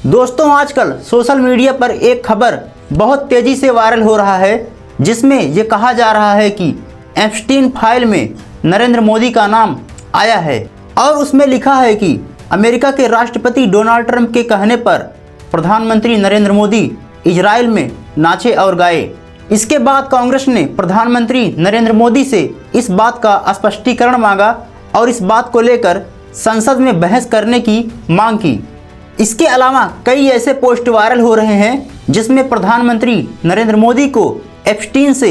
दोस्तों आजकल social media पर एक खबर बहुत तेजी से वायरल हो रहा है, जिसमें ये कहा जा रहा है कि एप्स्टीन फाइल में नरेंद्र मोदी का नाम आया है और उसमें लिखा है कि अमेरिका के राष्ट्रपति डोनाल्ड ट्रंप के कहने पर प्रधानमंत्री नरेंद्र मोदी इजराइल में नाचे और गाए। इसके बाद कांग्रेस ने प्रधानमंत्री नरेंद्र मोदी से इस बात का स्पष्टीकरण मांगा और इस बात को लेकर संसद में बहस करने की मांग की। इसके अलावा कई ऐसे पोस्ट वायरल हो रहे हैं जिसमें प्रधानमंत्री नरेंद्र मोदी को एप्स्टीन से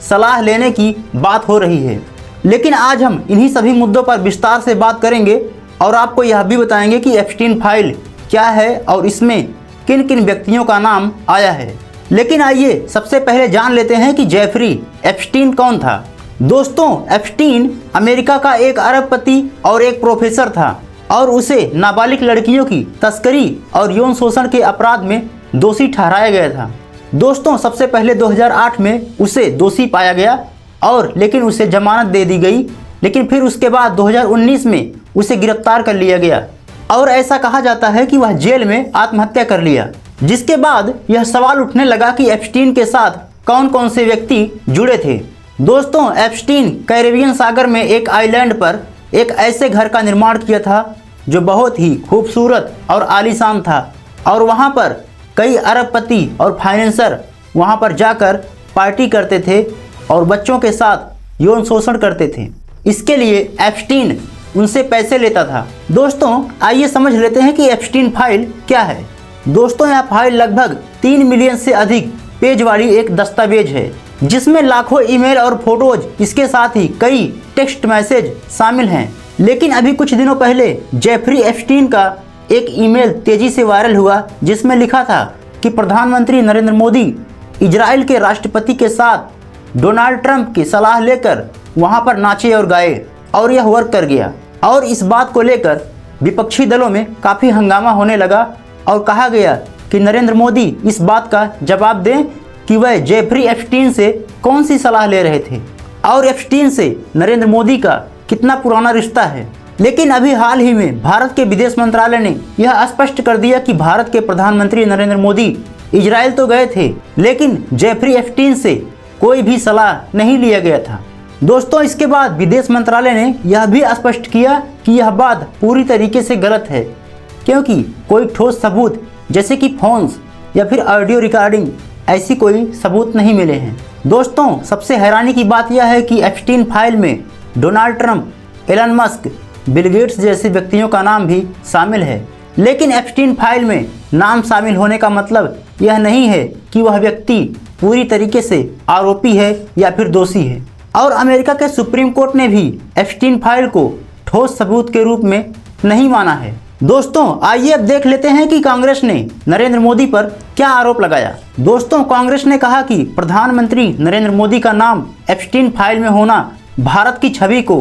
सलाह लेने की बात हो रही है। लेकिन आज हम इन्हीं सभी मुद्दों पर विस्तार से बात करेंगे और आपको यह भी बताएंगे कि एप्स्टीन फाइल क्या है और इसमें किन किन व्यक्तियों का नाम आया है। लेकिन आइए सबसे पहले जान लेते हैं कि जेफरी एप्स्टीन कौन था। दोस्तों एप्स्टीन अमेरिका का एक अरबपति और एक प्रोफेसर था और उसे नाबालिग लड़कियों की तस्करी और यौन शोषण के अपराध में दोषी ठहराया गया था। दोस्तों सबसे पहले 2008 में उसे दोषी पाया गया और लेकिन उसे जमानत दे दी गई। लेकिन फिर उसके बाद 2019 में उसे गिरफ्तार कर लिया गया और ऐसा कहा जाता है कि वह जेल में आत्महत्या कर लिया। जिसके बाद यह सवाल उठने लगा कि एप्स्टीन के साथ कौन कौन से व्यक्ति जुड़े थे। दोस्तों एप्स्टीन कैरेबियन सागर में एक आइलैंड पर एक ऐसे घर का निर्माण किया था जो बहुत ही खूबसूरत और आलीशान था और वहाँ पर कई अरबपति और फाइनेंसर वहाँ पर जाकर पार्टी करते थे और बच्चों के साथ यौन शोषण करते थे। इसके लिए एप्स्टीन उनसे पैसे लेता था। दोस्तों आइए समझ लेते हैं कि एप्स्टीन फाइल क्या है। दोस्तों यह फाइल लगभग 3 मिलियन से अधिक पेज वाली एक दस्तावेज है जिसमें लाखों ईमेल और फोटोज, इसके साथ ही कई टेक्स्ट मैसेज शामिल हैं। लेकिन अभी कुछ दिनों पहले जेफरी एप्स्टीन का एक ईमेल तेजी से वायरल हुआ जिसमें लिखा था कि प्रधानमंत्री नरेंद्र मोदी इजराइल के राष्ट्रपति के साथ डोनाल्ड ट्रंप की सलाह लेकर वहां पर नाचे और गाए और यह वर्क कर गया। और इस बात को लेकर विपक्षी दलों में काफ़ी हंगामा होने लगा और कहा गया कि नरेंद्र मोदी इस बात का जवाब दें कि वह जेफरी एप्स्टीन से कौन सी सलाह ले रहे थे और एप्स्टीन से नरेंद्र मोदी का कितना पुराना रिश्ता है। लेकिन अभी हाल ही में भारत के विदेश मंत्रालय ने यह स्पष्ट कर दिया कि भारत के प्रधानमंत्री नरेंद्र मोदी इजराइल तो गए थे लेकिन जेफरी एप्स्टीन से कोई भी सलाह नहीं लिया गया था। दोस्तों इसके बाद विदेश मंत्रालय ने यह भी स्पष्ट किया कि यह बात पूरी तरीके से गलत है क्योंकि कोई ठोस सबूत जैसे कि फोन्स या फिर ऑडियो रिकॉर्डिंग ऐसी कोई सबूत नहीं मिले हैं। दोस्तों सबसे हैरानी की बात यह है कि एप्स्टीन फाइल में Donald Trump, Elon Musk, Bill Gates जैसे व्यक्तियों का नाम भी शामिल है। लेकिन एप्स्टीन फाइल में नाम शामिल होने का मतलब यह नहीं है कि वह व्यक्ति पूरी तरीके से आरोपी है या फिर दोषी है। और अमेरिका के सुप्रीम कोर्ट ने भी एप्स्टीन फाइल को ठोस सबूत के रूप में नहीं माना है। दोस्तों आइए अब देख लेते हैं कि कांग्रेस ने नरेंद्र मोदी पर क्या आरोप लगाया। दोस्तों कांग्रेस ने कहा कि प्रधानमंत्री नरेंद्र मोदी का नाम एप्स्टीन फाइल में होना भारत की छवि को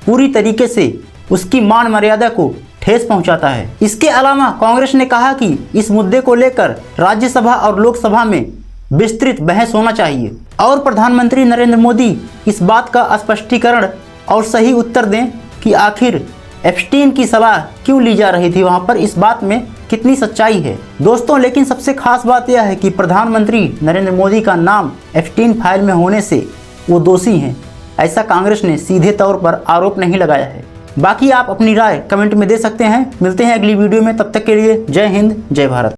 पूरी तरीके से उसकी मान मर्यादा को ठेस पहुंचाता है। इसके अलावा कांग्रेस ने कहा कि इस मुद्दे को लेकर राज्यसभा और लोकसभा में विस्तृत बहस होना चाहिए और प्रधानमंत्री नरेंद्र मोदी इस बात का स्पष्टीकरण और सही उत्तर दें कि आखिर एप्स्टीन की सलाह क्यों ली जा रही थी, वहां पर इस बात में कितनी सच्चाई है। दोस्तों लेकिन सबसे खास बात यह है कि प्रधानमंत्री नरेंद्र मोदी का नाम एप्स्टीन फाइल में होने से वो दोषी हैं, ऐसा कांग्रेस ने सीधे तौर पर आरोप नहीं लगाया है। बाकी आप अपनी राय कमेंट में दे सकते हैं। मिलते हैं अगली वीडियो में, तब तक के लिए जय हिंद जय भारत।